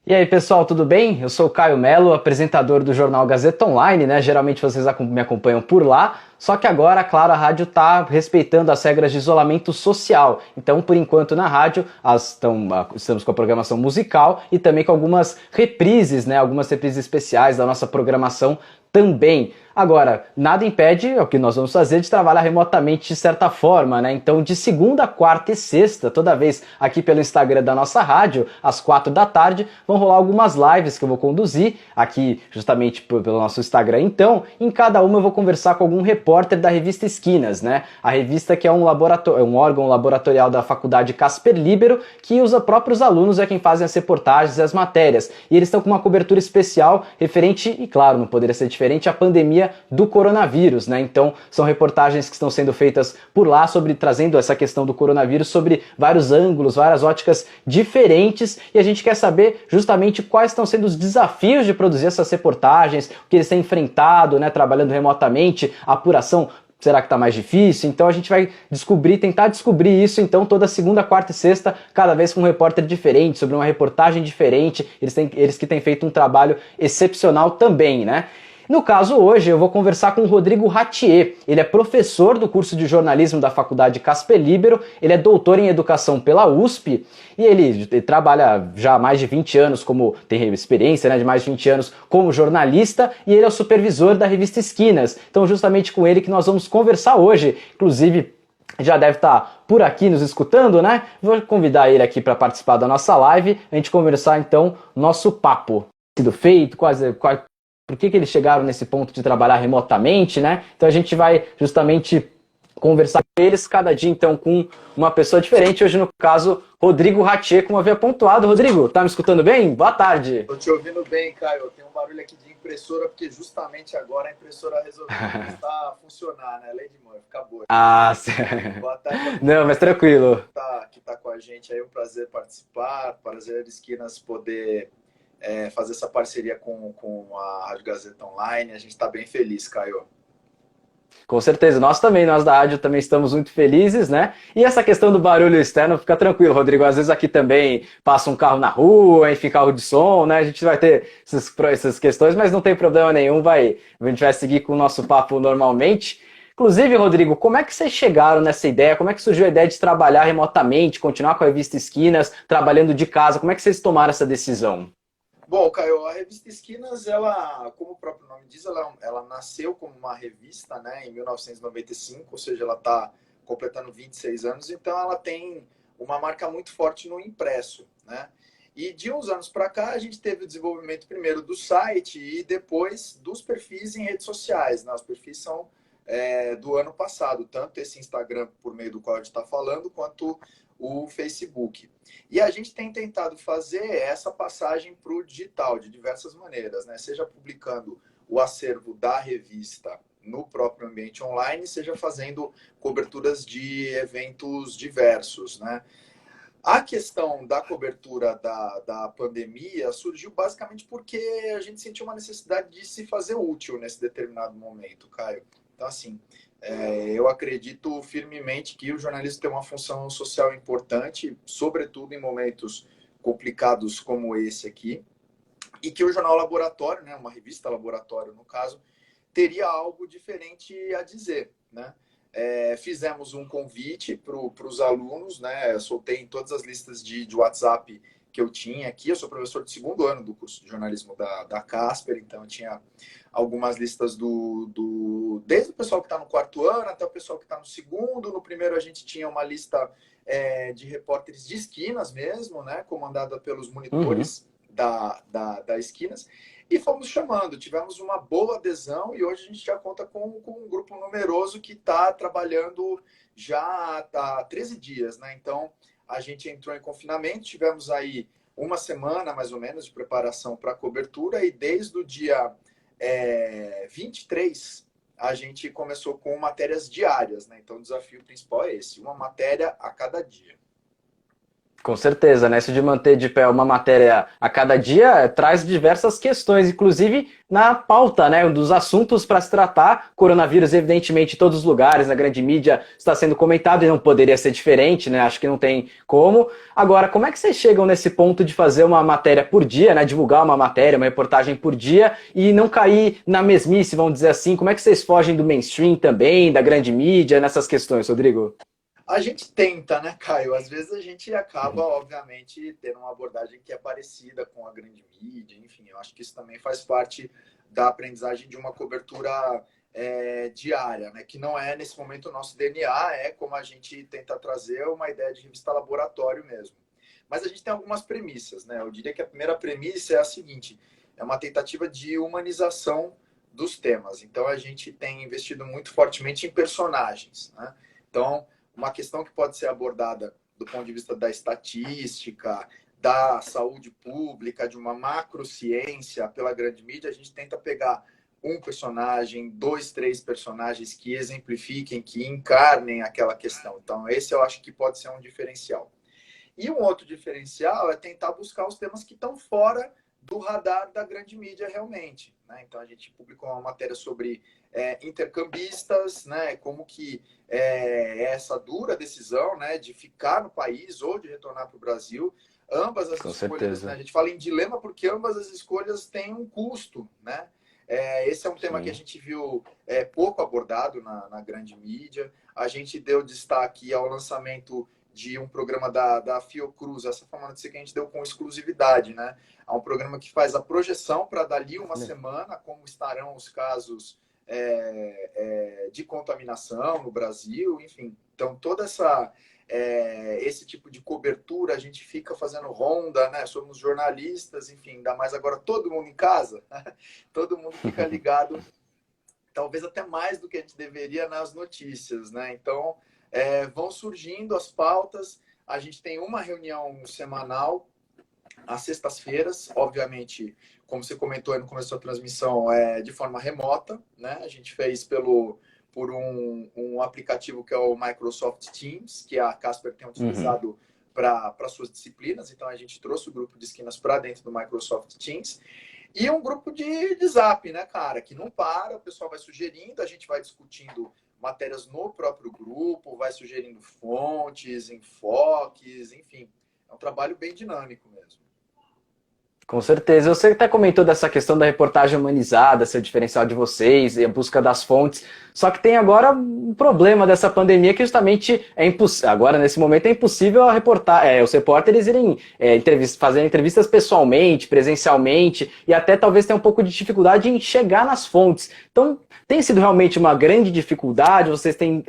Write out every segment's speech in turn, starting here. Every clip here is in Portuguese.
E aí, pessoal, tudo bem? Eu sou o Caio Melo, apresentador do jornal Gazeta Online, né? Geralmente vocês me acompanham por lá, só que agora, claro, a rádio está respeitando as regras de isolamento social. Então, por enquanto, na rádio, estamos com a programação musical e também com algumas reprises, né? Algumas reprises especiais da nossa programação também. Agora, nada impede, é o que nós vamos fazer, de trabalhar remotamente de certa forma, né? Então, de segunda, quarta e sexta, toda vez aqui pelo Instagram da nossa rádio, às 4 da tarde, vão rolar algumas lives que eu vou conduzir aqui justamente pelo nosso Instagram. Então, em cada uma eu vou conversar com algum repórter da revista Esquinas, né? A revista que é um órgão laboratorial da Faculdade Casper Libero, que os próprios alunos é quem fazem as reportagens e as matérias. E eles estão com uma cobertura especial referente, e claro, não poderia ser diferente, à pandemia do coronavírus, né? Então, são reportagens que estão sendo feitas por lá trazendo essa questão do coronavírus sobre vários ângulos, várias óticas diferentes, e a gente quer saber justamente quais estão sendo os desafios de produzir essas reportagens, o que eles têm enfrentado, né, trabalhando remotamente, a apuração. Será que está mais difícil? Então a gente vai tentar descobrir isso, então, toda segunda, quarta e sexta, cada vez com um repórter diferente, sobre uma reportagem diferente, eles que têm feito um trabalho excepcional também, né? No caso hoje eu vou conversar com o Rodrigo Ratier. Ele é professor do curso de jornalismo da Faculdade Casper Libero, ele é doutor em educação pela USP e ele trabalha já há mais de 20 anos tem experiência, né, de mais de 20 anos como jornalista, e ele é o supervisor da revista Esquinas. Então justamente com ele que nós vamos conversar hoje. Inclusive já deve estar por aqui nos escutando, né? Vou convidar ele aqui para participar da nossa live, a gente conversar então nosso papo. Sido feito, por que eles chegaram nesse ponto de trabalhar remotamente, né? Então a gente vai justamente conversar com eles, cada dia então com uma pessoa diferente. Hoje, no caso, Rodrigo Ratier, como havia pontuado. Rodrigo, tá me escutando bem? Boa tarde. Tô te ouvindo bem, Caio. Tem um barulho aqui de impressora, porque justamente agora a impressora resolveu começar a funcionar, né? Lei de Murphy, acabou. Ah, Boa tarde. não, mas tranquilo. Que tá com a gente aí, um prazer participar, prazer Esquinas poder fazer essa parceria com a Rádio Gazeta Online. A gente está bem feliz, Caio. Com certeza, nós da rádio também estamos muito felizes, né? E essa questão do barulho externo, fica tranquilo, Rodrigo, às vezes aqui também passa um carro na rua, enfim, carro de som, né? A gente vai ter essas questões, mas não tem problema nenhum, a gente vai seguir com o nosso papo normalmente. Inclusive, Rodrigo, como é que vocês chegaram nessa ideia? Como é que surgiu a ideia de trabalhar remotamente, continuar com a revista Esquinas, trabalhando de casa? Como é que vocês tomaram essa decisão? Bom, Caio, a revista Esquinas, ela, como o próprio nome diz, ela nasceu como uma revista, né, em 1995, ou seja, ela está completando 26 anos, então ela tem uma marca muito forte no impresso, né? E de uns anos para cá, a gente teve o desenvolvimento primeiro do site e depois dos perfis em redes sociais, né? Os perfis são do ano passado, tanto esse Instagram, por meio do qual a gente está falando, quanto o Facebook. E a gente tem tentado fazer essa passagem para o digital de diversas maneiras, né? Seja publicando o acervo da revista no próprio ambiente online, seja fazendo coberturas de eventos diversos, né? A questão da cobertura da pandemia surgiu basicamente porque a gente sentiu uma necessidade de se fazer útil nesse determinado momento, Caio. Então, assim, eu acredito firmemente que o jornalismo tem uma função social importante, sobretudo em momentos complicados como esse aqui, e que o jornal Laboratório, né, uma revista Laboratório no caso, teria algo diferente a dizer, né? Fizemos um convite para os alunos, né? Eu soltei em todas as listas de WhatsApp que eu tinha aqui. Eu sou professor de segundo ano do curso de jornalismo da Casper, então eu tinha algumas listas desde o pessoal que está no quarto ano até o pessoal que está no segundo. No primeiro a gente tinha uma lista de repórteres de Esquinas mesmo, né? Comandada pelos monitores da Esquinas. E fomos chamando, tivemos uma boa adesão e hoje a gente já conta com um grupo numeroso que está trabalhando já há 13 dias, né? Então, a gente entrou em confinamento, tivemos aí uma semana, mais ou menos, de preparação para a cobertura e desde o dia 23, a gente começou com matérias diárias, né? Então, o desafio principal é esse, uma matéria a cada dia. Com certeza, né? Isso de manter de pé uma matéria a cada dia traz diversas questões, inclusive na pauta, né? Um dos assuntos para se tratar. Coronavírus, evidentemente, em todos os lugares, na grande mídia, está sendo comentado e não poderia ser diferente, né? Acho que não tem como. Agora, como é que vocês chegam nesse ponto de fazer uma matéria por dia, né? Divulgar uma matéria, uma reportagem por dia e não cair na mesmice, vamos dizer assim? Como é que vocês fogem do mainstream também, da grande mídia, nessas questões, Rodrigo? A gente tenta, né, Caio? Às vezes a gente acaba, obviamente, tendo uma abordagem que é parecida com a grande mídia, enfim, eu acho que isso também faz parte da aprendizagem de uma cobertura diária, né? Que não é, nesse momento, o nosso DNA, é como a gente tenta trazer uma ideia de revista laboratório mesmo. Mas a gente tem algumas premissas, né? Eu diria que a primeira premissa é a seguinte, é uma tentativa de humanização dos temas. Então, a gente tem investido muito fortemente em personagens, né? Então, uma questão que pode ser abordada do ponto de vista da estatística, da saúde pública, de uma macrociência pela grande mídia, a gente tenta pegar um personagem, dois, três personagens que exemplifiquem, que encarnem aquela questão. Então, esse eu acho que pode ser um diferencial. E um outro diferencial é tentar buscar os temas que estão fora do radar da grande mídia realmente, né? Então a gente publicou uma matéria sobre intercambistas, né? Como que essa dura decisão, né, de ficar no país ou de retornar para o Brasil, ambas as Com escolhas, né? A certeza. gente fala em dilema porque ambas as escolhas têm um custo, né? Esse é um tema que a Sim. gente viu pouco abordado na grande mídia. A gente deu destaque ao lançamento de um programa da Fiocruz, essa foi uma notícia que a gente deu com exclusividade, né? Há um programa que faz a projeção para dali uma semana, como estarão os casos de contaminação no Brasil, enfim. Então, toda esse tipo de cobertura, a gente fica fazendo ronda, né? Somos jornalistas, enfim, ainda mais agora todo mundo em casa, todo mundo fica ligado, talvez até mais do que a gente deveria nas notícias, né? Então, vão surgindo as pautas, a gente tem uma reunião semanal, às sextas-feiras, obviamente, como você comentou aí no começo da transmissão, de forma remota, né? A gente fez por um aplicativo que é o Microsoft Teams, que a Casper tem Uhum. utilizado para suas disciplinas, então a gente trouxe o grupo de esquinas para dentro do Microsoft Teams, e um grupo de Zap, né, cara, que não para, o pessoal vai sugerindo, a gente vai discutindo matérias no próprio grupo, vai sugerindo fontes, enfoques, enfim, é um trabalho bem dinâmico mesmo. Com certeza. Você até comentou dessa questão da reportagem humanizada, ser o diferencial de vocês e a busca das fontes. Só que tem agora um problema dessa pandemia que justamente é impossível. Agora, nesse momento, é impossível os repórteres irem fazer entrevistas pessoalmente, presencialmente, e até talvez tenha um pouco de dificuldade em chegar nas fontes. Então, tem sido realmente uma grande dificuldade? Vocês têm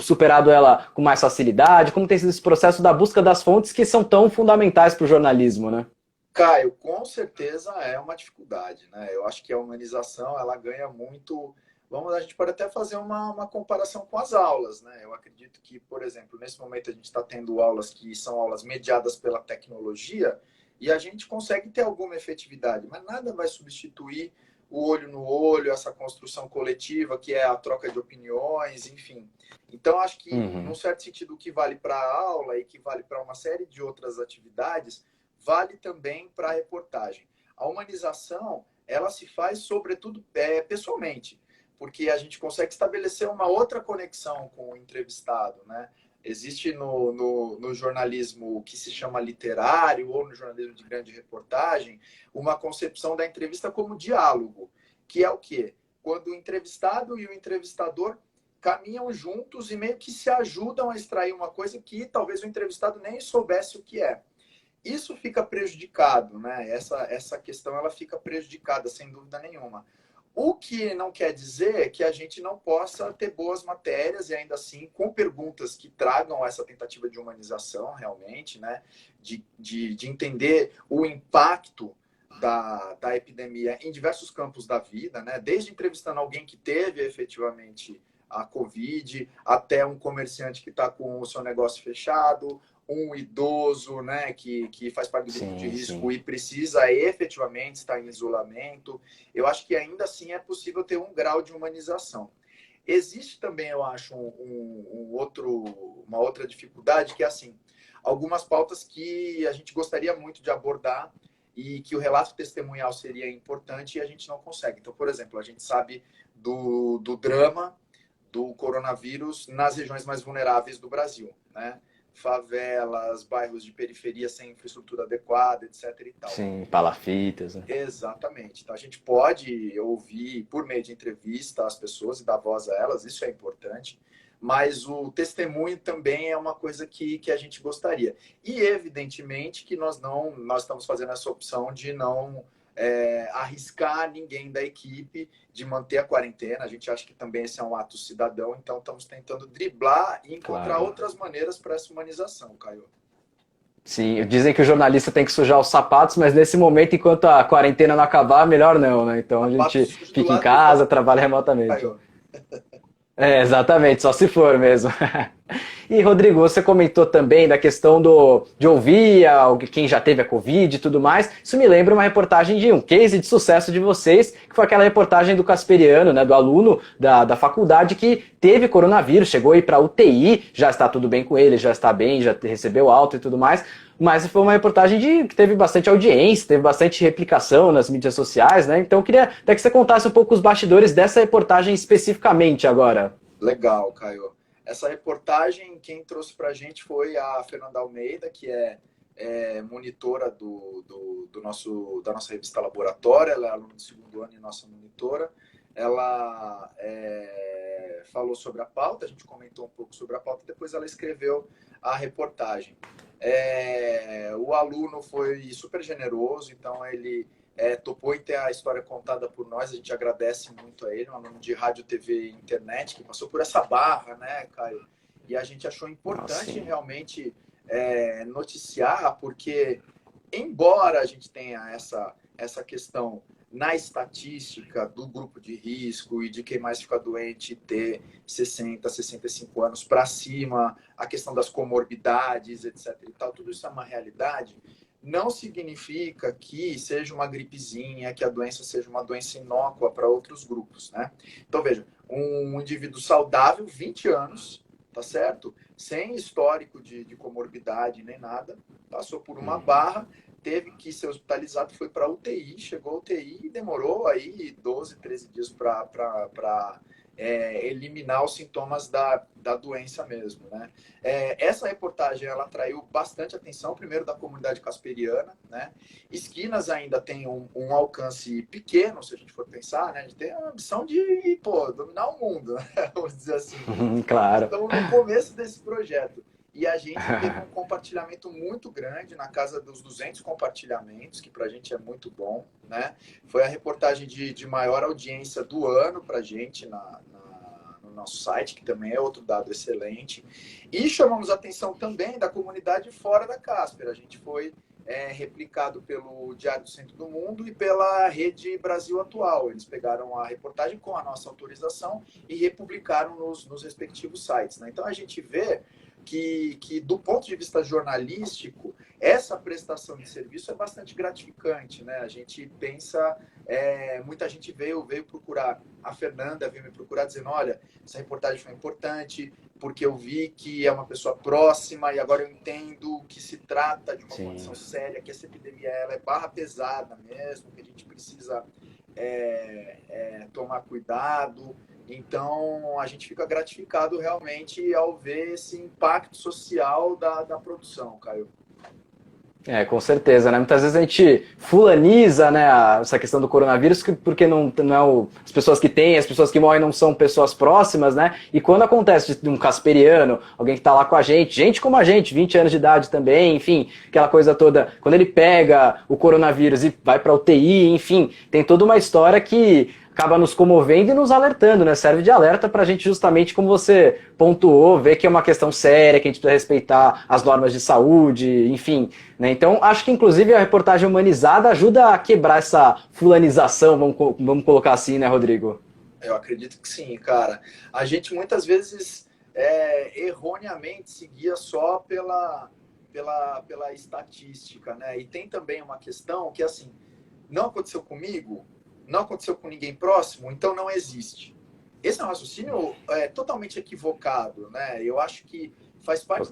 superado ela com mais facilidade? Como tem sido esse processo da busca das fontes que são tão fundamentais para o jornalismo, né? Caio, com certeza é uma dificuldade, né? Eu acho que a humanização ela ganha muito. A gente pode até fazer uma comparação com as aulas, né? Eu acredito que, por exemplo, nesse momento a gente está tendo aulas que são aulas mediadas pela tecnologia e a gente consegue ter alguma efetividade, mas nada vai substituir o olho no olho, essa construção coletiva que é a troca de opiniões, enfim. Então, acho que, num Uhum. certo sentido, o que vale para a aula e que vale para uma série de outras atividades vale também para a reportagem. A humanização, ela se faz, sobretudo, pessoalmente, porque a gente consegue estabelecer uma outra conexão com o entrevistado, né? Existe no jornalismo que se chama literário ou no jornalismo de grande reportagem uma concepção da entrevista como diálogo, que é o quê? Quando o entrevistado e o entrevistador caminham juntos e meio que se ajudam a extrair uma coisa que talvez o entrevistado nem soubesse o que é. Isso fica prejudicado, né? Essa questão ela fica prejudicada, sem dúvida nenhuma. O que não quer dizer que a gente não possa ter boas matérias e ainda assim com perguntas que tragam essa tentativa de humanização realmente, né? De entender o impacto da epidemia em diversos campos da vida, né? Desde entrevistando alguém que teve efetivamente a Covid, até um comerciante que está com o seu negócio fechado, um idoso, né, que faz parte do grupo de Sim, risco sim. e precisa efetivamente estar em isolamento, eu acho que ainda assim é possível ter um grau de humanização. Existe também, eu acho, uma outra dificuldade que é assim, algumas pautas que a gente gostaria muito de abordar e que o relato testemunhal seria importante e a gente não consegue. Então, por exemplo, a gente sabe do drama do coronavírus nas regiões mais vulneráveis do Brasil, né? Favelas, bairros de periferia sem infraestrutura adequada, etc. e tal. Sim, palafitas, né? Exatamente. Então a gente pode ouvir por meio de entrevista as pessoas e dar voz a elas, isso é importante, mas o testemunho também é uma coisa que a gente gostaria. E evidentemente que nós estamos fazendo essa opção de não arriscar ninguém da equipe de manter a quarentena. A gente acha que também esse é um ato cidadão, então estamos tentando driblar e encontrar outras maneiras para essa humanização, Caio. Sim, dizem que o jornalista tem que sujar os sapatos, mas nesse momento, enquanto a quarentena não acabar, melhor não, né? Então a gente fica em casa, trabalha remotamente. Exatamente, só se for mesmo. E, Rodrigo, você comentou também da questão de ouvir quem já teve a Covid e tudo mais. Isso me lembra uma reportagem de um case de sucesso de vocês, que foi aquela reportagem do Casperiano, né, do aluno da faculdade que teve coronavírus, chegou aí para UTI, já está tudo bem com ele, já está bem, já recebeu alta e tudo mais. Mas foi uma reportagem que teve bastante audiência, teve bastante replicação nas mídias sociais, né? Então eu queria até que você contasse um pouco os bastidores dessa reportagem especificamente agora. Legal, Caio. Essa reportagem, quem trouxe para a gente foi a Fernanda Almeida, que é monitora da nossa revista Laboratório, ela é aluna do segundo ano e nossa monitora. Ela falou sobre a pauta, a gente comentou um pouco sobre a pauta, depois ela escreveu a reportagem. O aluno foi super generoso, então ele topou em ter a história contada por nós, a gente agradece muito a ele, um aluno de rádio, TV e internet, que passou por essa barra, né, Caio? E a gente achou importante realmente noticiar, porque embora a gente tenha essa questão na estatística do grupo de risco e de quem mais fica doente ter 60, 65 anos para cima, a questão das comorbidades, etc. e tal, tudo isso é uma realidade, não significa que seja uma gripezinha, que a doença seja uma doença inócua para outros grupos, né? Então, veja, um indivíduo saudável, 20 anos, tá certo? Sem histórico de comorbidade nem nada, passou por uma barra, teve que ser hospitalizado, foi para UTI, chegou à UTI e demorou aí 12, 13 dias para eliminar os sintomas da doença mesmo, né? Essa reportagem, ela atraiu bastante atenção, primeiro da comunidade casperiana, né? Esquinas ainda tem um alcance pequeno, se a gente for pensar, né? A gente tem a ambição de, dominar o mundo, né? Vamos dizer assim. Claro. Estamos no começo desse projeto. E a gente teve um compartilhamento muito grande, na casa dos 200 compartilhamentos, que para a gente é muito bom, né? Foi a reportagem de maior audiência do ano para a gente no nosso site, que também é outro dado excelente. E chamamos a atenção também da comunidade fora da Casper. A gente foi replicado pelo Diário do Centro do Mundo e pela Rede Brasil Atual. Eles pegaram a reportagem com a nossa autorização e republicaram nos respectivos sites, né? Então a gente vê que do ponto de vista jornalístico, essa prestação de serviço é bastante gratificante, né? A gente pensa, muita gente veio procurar, a Fernanda veio me procurar dizendo, olha, essa reportagem foi importante, porque eu vi que é uma pessoa próxima e agora eu entendo que se trata de uma condição séria, que essa epidemia ela é barra pesada mesmo, que a gente precisa tomar cuidado. Então, a gente fica gratificado realmente ao ver esse impacto social da produção, Caio. Com certeza, né? Muitas vezes a gente fulaniza, né, essa questão do coronavírus, porque não as pessoas que têm, as pessoas que morrem não são pessoas próximas, né? E quando acontece de um casperiano, alguém que tá lá com a gente como a gente, 20 anos de idade também, enfim, aquela coisa toda, quando ele pega o coronavírus e vai pra UTI, enfim, tem toda uma história que acaba nos comovendo e nos alertando, né? Serve de alerta pra gente justamente, como você pontuou, ver que é uma questão séria, que a gente precisa respeitar as normas de saúde, enfim, né? Então, acho que inclusive a reportagem humanizada ajuda a quebrar essa fulanização, vamos colocar assim, né, Rodrigo? Eu acredito que sim, cara. A gente muitas vezes erroneamente seguia só pela estatística, né? E tem também uma questão que, assim, não aconteceu comigo, não aconteceu com ninguém próximo, então não existe. Esse é um raciocínio totalmente equivocado, né? Eu acho que faz parte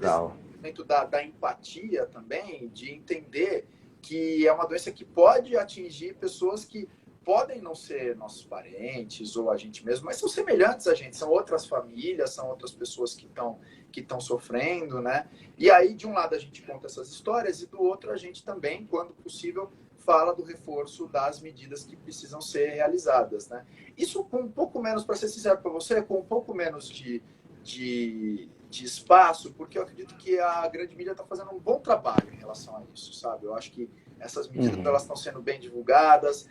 da empatia também, de entender que é uma doença que pode atingir pessoas que podem não ser nossos parentes ou a gente mesmo, mas são semelhantes a gente, são outras famílias, são outras pessoas que estão sofrendo, né? E aí, de um lado, a gente conta essas histórias e do outro, a gente também, quando possível, fala do reforço das medidas que precisam ser realizadas, né? Isso com um pouco menos, para ser sincero para você, com um pouco menos de espaço, porque eu acredito que a grande mídia está fazendo um bom trabalho em relação a isso, sabe? Eu acho que essas medidas elas estão sendo bem divulgadas,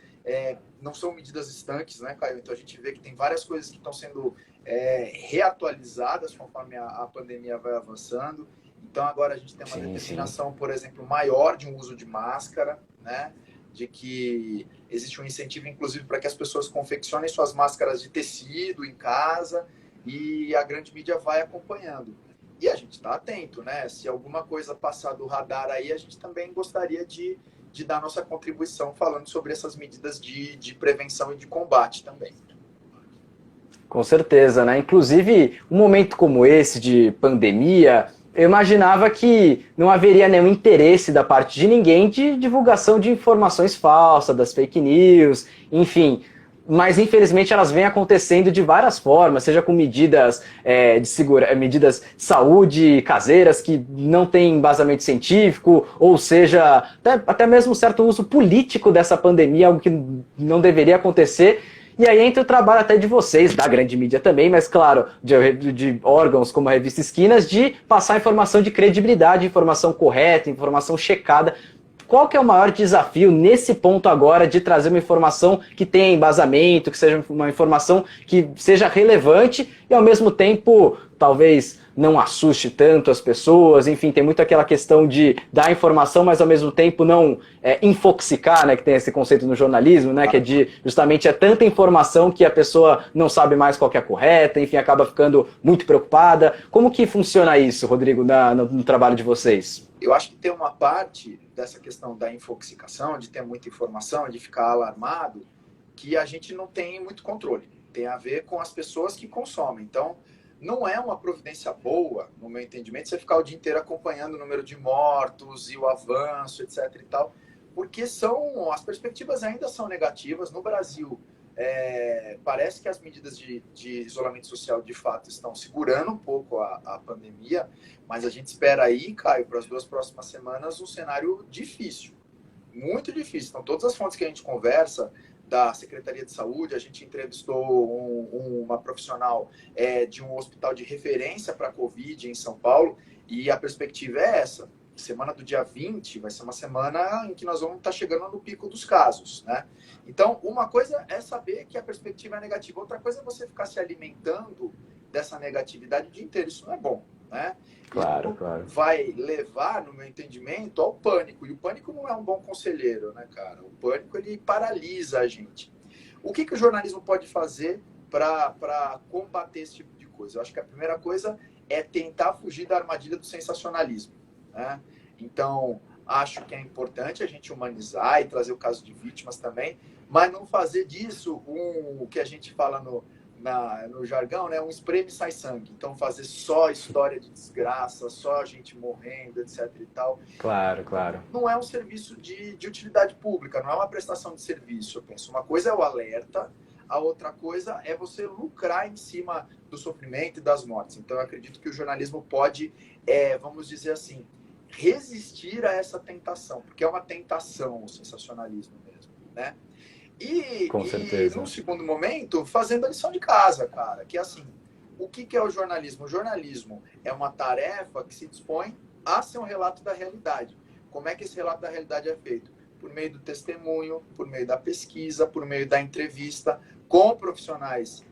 não são medidas estanques, né, Caio? Então a gente vê que tem várias coisas que estão sendo reatualizadas conforme a pandemia vai avançando. Então agora a gente tem uma determinação, por exemplo, maior de um uso de máscara, né? De que existe um incentivo, inclusive, para que as pessoas confeccionem suas máscaras de tecido em casa, e a grande mídia vai acompanhando. E a gente está atento, né? Se alguma coisa passar do radar aí, a gente também gostaria de dar nossa contribuição falando sobre essas medidas de prevenção e de combate também. Com certeza, né? Inclusive, um momento como esse de pandemia, eu imaginava que não haveria nenhum interesse da parte de ninguém de divulgação de informações falsas, das fake news, enfim. Mas infelizmente elas vêm acontecendo de várias formas, seja com medidas medidas de saúde caseiras que não têm embasamento científico, ou seja, até mesmo certo uso político dessa pandemia, algo que não deveria acontecer. E aí entra o trabalho até de vocês, da grande mídia também, mas claro, de órgãos como a Revista Esquinas, de passar informação de credibilidade, informação correta, informação checada. Qual que é o maior desafio nesse ponto agora de trazer uma informação que tenha embasamento, que seja uma informação que seja relevante e ao mesmo tempo talvez não assuste tanto as pessoas, enfim, tem muito aquela questão de dar informação, mas ao mesmo tempo não infoxicar, né, que tem esse conceito no jornalismo, né, que é de justamente tanta informação que a pessoa não sabe mais qual que é a correta, enfim, acaba ficando muito preocupada. Como que funciona isso, Rodrigo, no trabalho de vocês? Eu acho que tem uma parte dessa questão da infoxicação, de ter muita informação, de ficar alarmado, que a gente não tem muito controle. Tem a ver com as pessoas que consomem. Então, não é uma providência boa, no meu entendimento, você ficar o dia inteiro acompanhando o número de mortos e o avanço, etc. e tal, porque as perspectivas ainda são negativas. No Brasil, parece que as medidas de isolamento social, de fato, estão segurando um pouco a pandemia, mas a gente espera aí, Caio, para as 2 próximas semanas, um cenário difícil, muito difícil. Então, todas as fontes que a gente conversa, da Secretaria de Saúde, a gente entrevistou uma profissional de um hospital de referência para a Covid em São Paulo, e a perspectiva é essa. Semana do dia 20 vai ser uma semana em que nós vamos estar chegando no pico dos casos, né? Então, uma coisa é saber que a perspectiva é negativa, outra coisa é você ficar se alimentando dessa negatividade o dia inteiro. Isso não é bom, né? Claro, Isso claro. vai levar, no meu entendimento, ao pânico. E o pânico não é um bom conselheiro, né, cara? O pânico, ele paralisa a gente. O que o jornalismo pode fazer para combater esse tipo de coisa? Eu acho que a primeira coisa é tentar fugir da armadilha do sensacionalismo, né? Então, acho que é importante a gente humanizar e trazer o caso de vítimas também, mas não fazer disso o que a gente fala no jargão, né? Um espreme sai sangue. Então, fazer só história de desgraça, só gente morrendo, etc. e tal. Claro, claro. Não é um serviço de utilidade pública, não é uma prestação de serviço. Eu penso, uma coisa é o alerta, a outra coisa é você lucrar em cima do sofrimento e das mortes. Então, eu acredito que o jornalismo pode, vamos dizer assim, resistir a essa tentação, porque é uma tentação o sensacionalismo mesmo, né? Com certeza. Num segundo momento, fazendo a lição de casa, cara, que é assim, o que é o jornalismo? O jornalismo é uma tarefa que se dispõe a ser um relato da realidade. Como é que esse relato da realidade é feito? Por meio do testemunho, por meio da pesquisa, por meio da entrevista, com profissionais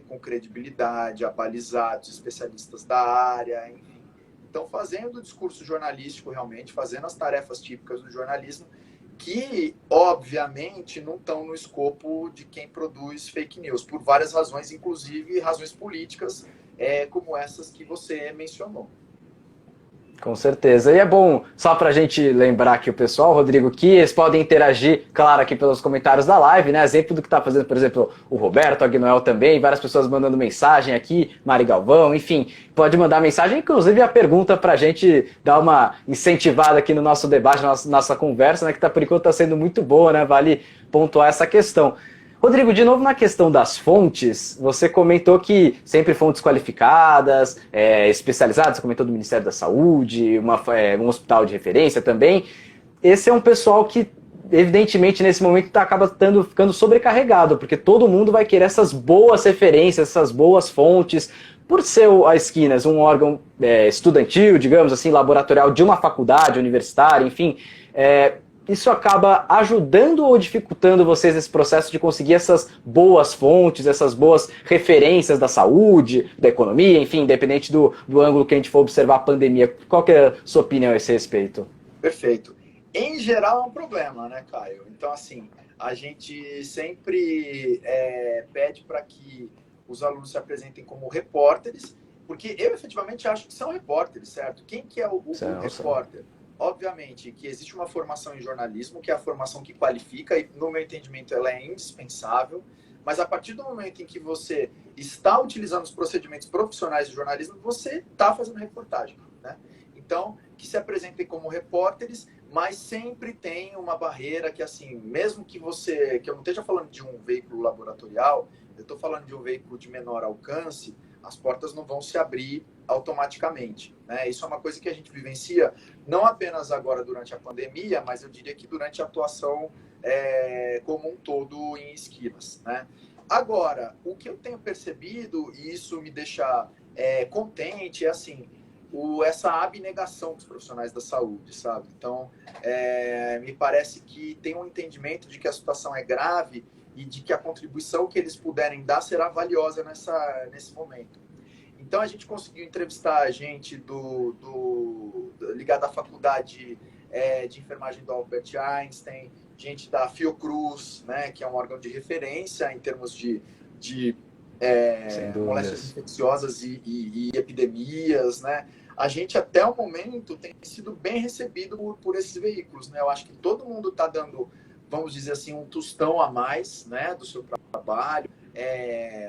com credibilidade, abalizados, especialistas da área, enfim. Então, fazendo o discurso jornalístico realmente, fazendo as tarefas típicas do jornalismo, que, obviamente, não estão no escopo de quem produz fake news, por várias razões, inclusive razões políticas, como essas que você mencionou. Com certeza. E é bom, só para a gente lembrar aqui o pessoal, Rodrigo, que eles podem interagir, claro, aqui pelos comentários da live, né? Exemplo do que está fazendo, por exemplo, o Roberto, a Agnoel também, várias pessoas mandando mensagem aqui, Mari Galvão, enfim, pode mandar mensagem, inclusive a pergunta para a gente dar uma incentivada aqui no nosso debate, na nossa conversa, né? Que tá, por enquanto está sendo muito boa, né? Vale pontuar essa questão. Rodrigo, de novo na questão das fontes, você comentou que sempre fontes qualificadas, especializadas, você comentou do Ministério da Saúde, um hospital de referência também. Esse é um pessoal que, evidentemente, nesse momento acaba ficando sobrecarregado, porque todo mundo vai querer essas boas referências, essas boas fontes, por ser a Esquinas um órgão estudantil, digamos assim, laboratorial de uma faculdade universitária, enfim, isso acaba ajudando ou dificultando vocês nesse processo de conseguir essas boas fontes, essas boas referências da saúde, da economia, enfim, independente do ângulo que a gente for observar a pandemia. Qual que é a sua opinião a esse respeito? Perfeito. Em geral é um problema, né, Caio? Então, assim, a gente sempre pede para que os alunos se apresentem como repórteres, porque eu efetivamente acho que são repórteres, certo? Quem que é o repórter? Obviamente que existe uma formação em jornalismo, que é a formação que qualifica, e no meu entendimento ela é indispensável, mas a partir do momento em que você está utilizando os procedimentos profissionais de jornalismo, você está fazendo reportagem, né? Então, que se apresentem como repórteres, mas sempre tem uma barreira que, assim, mesmo que eu não esteja falando de um veículo laboratorial, eu estou falando de um veículo de menor alcance, as portas não vão se abrir automaticamente, né? Isso é uma coisa que a gente vivencia não apenas agora durante a pandemia, mas eu diria que durante a atuação como um todo em Esquinas, né? Agora, o que eu tenho percebido, e isso me deixa contente, é assim, essa abnegação dos profissionais da saúde, sabe? Então, me parece que tem um entendimento de que a situação é grave e de que a contribuição que eles puderem dar será valiosa nesse momento. Então, a gente conseguiu entrevistar gente ligada à faculdade de enfermagem do Albert Einstein, gente da Fiocruz, né, que é um órgão de referência em termos de moléstias infecciosas e epidemias, né? A gente, até o momento, tem sido bem recebido por esses veículos, né? Eu acho que todo mundo está dando, vamos dizer assim, um tostão a mais, né, do seu trabalho,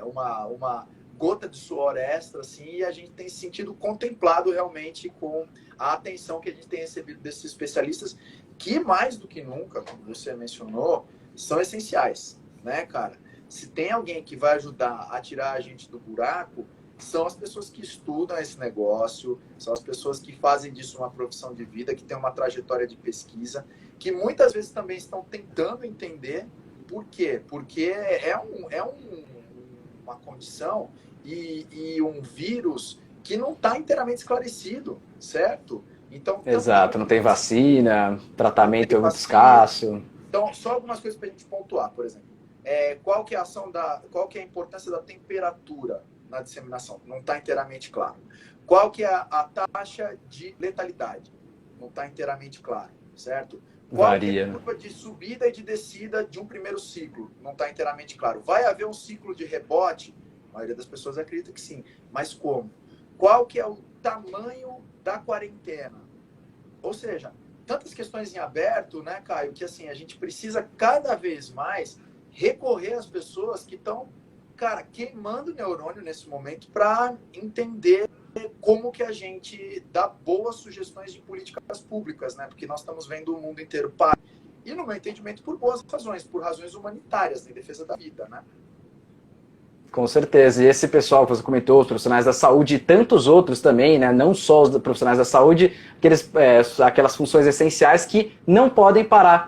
uma gota de suor extra, assim, e a gente tem se sentido contemplado realmente com a atenção que a gente tem recebido desses especialistas, que mais do que nunca, como você mencionou, são essenciais, né, cara? Se tem alguém que vai ajudar a tirar a gente do buraco, são as pessoas que estudam esse negócio, são as pessoas que fazem disso uma profissão de vida, que tem uma trajetória de pesquisa, que muitas vezes também estão tentando entender por quê. Porque uma condição e um vírus que não está inteiramente esclarecido, certo? Então, exato, não tem vacina, tratamento é muito escasso. Então, só algumas coisas para a gente pontuar, por exemplo. Qual que é a importância da temperatura na disseminação? Não está inteiramente claro. Qual que é a taxa de letalidade? Não está inteiramente claro, certo? Qual Varia, é a curva de subida e de descida de um primeiro ciclo? Não está inteiramente claro. Vai haver um ciclo de rebote? A maioria das pessoas acredita que sim. Mas como? Qual que é o tamanho da quarentena? Ou seja, tantas questões em aberto, né, Caio, que assim, a gente precisa cada vez mais recorrer às pessoas que estão, cara, queimando o neurônio nesse momento para entender como que a gente dá boas sugestões de políticas públicas, né? Porque nós estamos vendo o mundo inteiro parar. E, no meu entendimento, por boas razões, por razões humanitárias, em defesa da vida, né? Com certeza. E esse pessoal que você comentou, os profissionais da saúde e tantos outros também, né? Não só os profissionais da saúde, aquelas funções essenciais que não podem parar.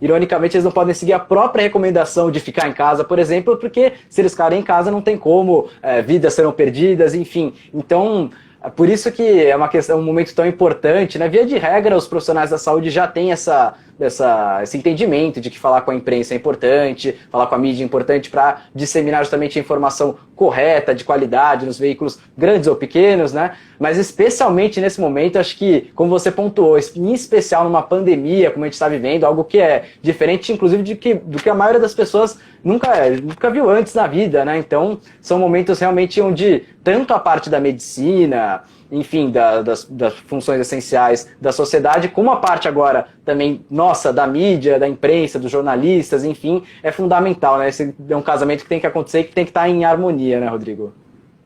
Ironicamente, eles não podem seguir a própria recomendação de ficar em casa, por exemplo, porque se eles ficarem em casa não tem como, vidas serão perdidas, enfim. Então, por isso que é um momento tão importante, né? Via de regra, os profissionais da saúde já têm esse entendimento de que falar com a imprensa é importante, falar com a mídia é importante para disseminar justamente a informação correta, de qualidade, nos veículos grandes ou pequenos, né? Mas especialmente nesse momento, acho que, como você pontuou, em especial numa pandemia, como a gente está vivendo, algo que é diferente, inclusive, do que a maioria das pessoas nunca viu antes na vida, né? Então, são momentos realmente onde tanto a parte da medicina, enfim, das funções essenciais da sociedade, como a parte agora também, nossa, da mídia, da imprensa, dos jornalistas, enfim, é fundamental, né? Esse é um casamento que tem que acontecer e que tem que estar em harmonia, né, Rodrigo?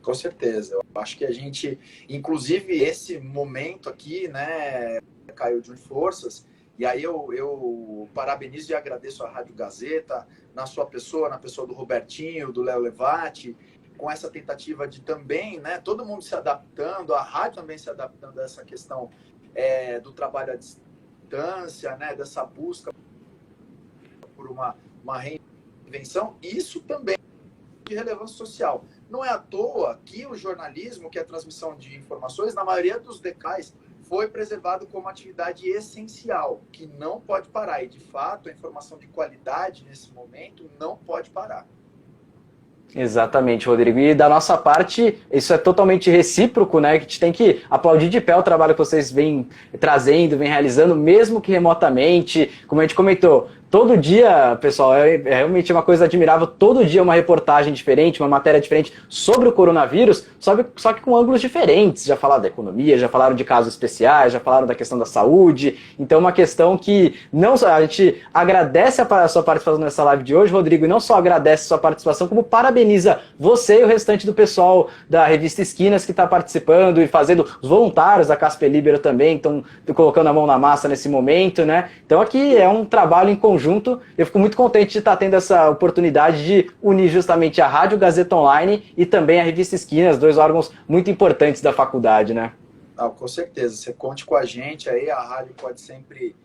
Com certeza. Eu acho que a gente, inclusive esse momento aqui, né, caiu de forças, e aí eu parabenizo e agradeço a Rádio Gazeta, na sua pessoa, na pessoa do Robertinho, do Léo Levati, com essa tentativa de também, né, todo mundo se adaptando, a rádio também se adaptando a essa questão do trabalho à distância, né, dessa busca por uma reinvenção, isso também de relevância social. Não é à toa que o jornalismo, que é a transmissão de informações, na maioria dos decais, foi preservado como atividade essencial, que não pode parar. E, de fato, a informação de qualidade, nesse momento, não pode parar. Exatamente, Rodrigo. E da nossa parte, isso é totalmente recíproco, né? Que a gente tem que aplaudir de pé o trabalho que vocês vêm trazendo, vêm realizando, mesmo que remotamente. Como a gente comentou, todo dia, pessoal, é realmente uma coisa admirável. Todo dia uma reportagem diferente, uma matéria diferente sobre o coronavírus, só que com ângulos diferentes. Já falaram da economia, já falaram de casos especiais, já falaram da questão da saúde. Então, uma questão que não só a gente agradece a sua participação nessa live de hoje, Rodrigo, e não só agradece a sua participação, como parabeniza você e o restante do pessoal da revista Esquinas que está participando e fazendo, os voluntários da Casper Libero também estão colocando a mão na massa nesse momento, né? Então, aqui é um trabalho em conjunto. Eu fico muito contente de estar tendo essa oportunidade de unir justamente a Rádio Gazeta Online e também a Revista Esquinas, dois órgãos muito importantes da faculdade, né? Ah, com certeza, você conte com a gente aí, a rádio pode sempre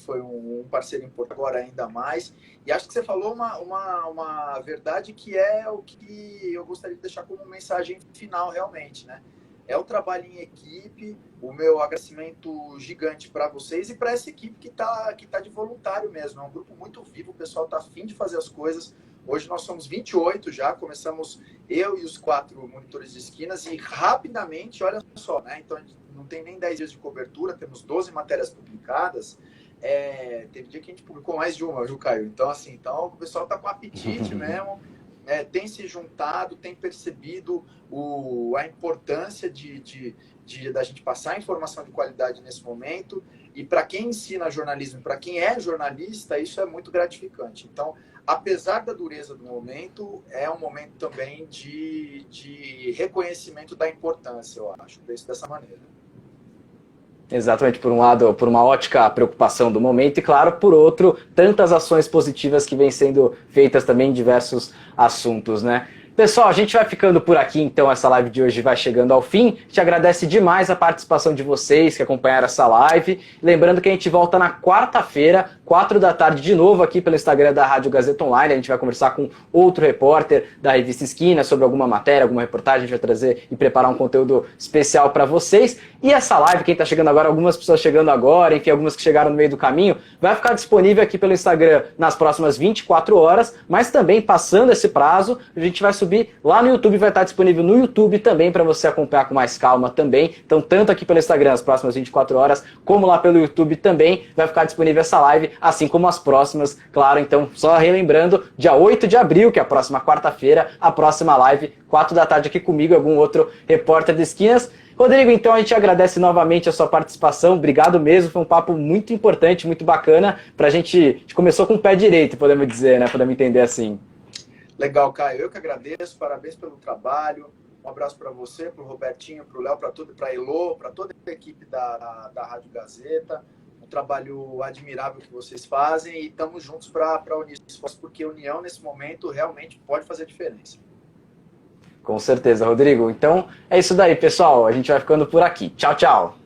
foi um parceiro importante, agora ainda mais. E acho que você falou uma verdade que é o que eu gostaria de deixar como mensagem final realmente, né? É o trabalho em equipe, o meu agradecimento gigante para vocês e para essa equipe que tá de voluntário mesmo. É um grupo muito vivo, o pessoal está afim de fazer as coisas. Hoje nós somos 28 já, começamos eu e os 4 monitores de esquinas e rapidamente, olha só, né? Então a gente não tem nem 10 dias de cobertura, temos 12 matérias publicadas. Teve dia que a gente publicou mais de uma, viu, Caio? Então, assim, o pessoal está com apetite mesmo. Tem se juntado, tem percebido a importância da gente passar informação de qualidade nesse momento. E para quem ensina jornalismo, para quem é jornalista, isso é muito gratificante. Então, apesar da dureza do momento, é um momento também de reconhecimento da importância, eu acho, dessa maneira. Exatamente, por um lado, por uma ótica preocupação do momento e, claro, por outro, tantas ações positivas que vêm sendo feitas também em diversos assuntos, né? Pessoal, a gente vai ficando por aqui, então essa live de hoje vai chegando ao fim. Te agradece demais a participação de vocês que acompanharam essa live. Lembrando que a gente volta na quarta-feira, 4 da tarde, de novo aqui pelo Instagram da Rádio Gazeta Online. A gente vai conversar com outro repórter da Revista Esquina sobre alguma matéria, alguma reportagem. A gente vai trazer e preparar um conteúdo especial para vocês. E essa live, quem está chegando agora, algumas pessoas chegando agora, enfim, algumas que chegaram no meio do caminho, vai ficar disponível aqui pelo Instagram nas próximas 24 horas, mas também, passando esse prazo, a gente vai subir lá no YouTube, vai estar disponível no YouTube também para você acompanhar com mais calma também. Então, tanto aqui pelo Instagram nas próximas 24 horas, como lá pelo YouTube também vai ficar disponível essa live, assim como as próximas, claro. Então, só relembrando, dia 8 de abril, que é a próxima quarta-feira, a próxima live, 4 da tarde aqui comigo, algum outro repórter de Esquinas. Rodrigo, então a gente agradece novamente a sua participação, obrigado mesmo, foi um papo muito importante, muito bacana, a gente começou com o pé direito, podemos dizer, né, podemos entender assim. Legal, Caio, eu que agradeço, parabéns pelo trabalho, um abraço para você, para o Robertinho, para o Léo, para a Elô, para toda a equipe da Rádio Gazeta, um trabalho admirável que vocês fazem e estamos juntos para unir esforços, porque a união nesse momento realmente pode fazer diferença. Com certeza, Rodrigo. Então, é isso daí, pessoal. A gente vai ficando por aqui. Tchau, tchau.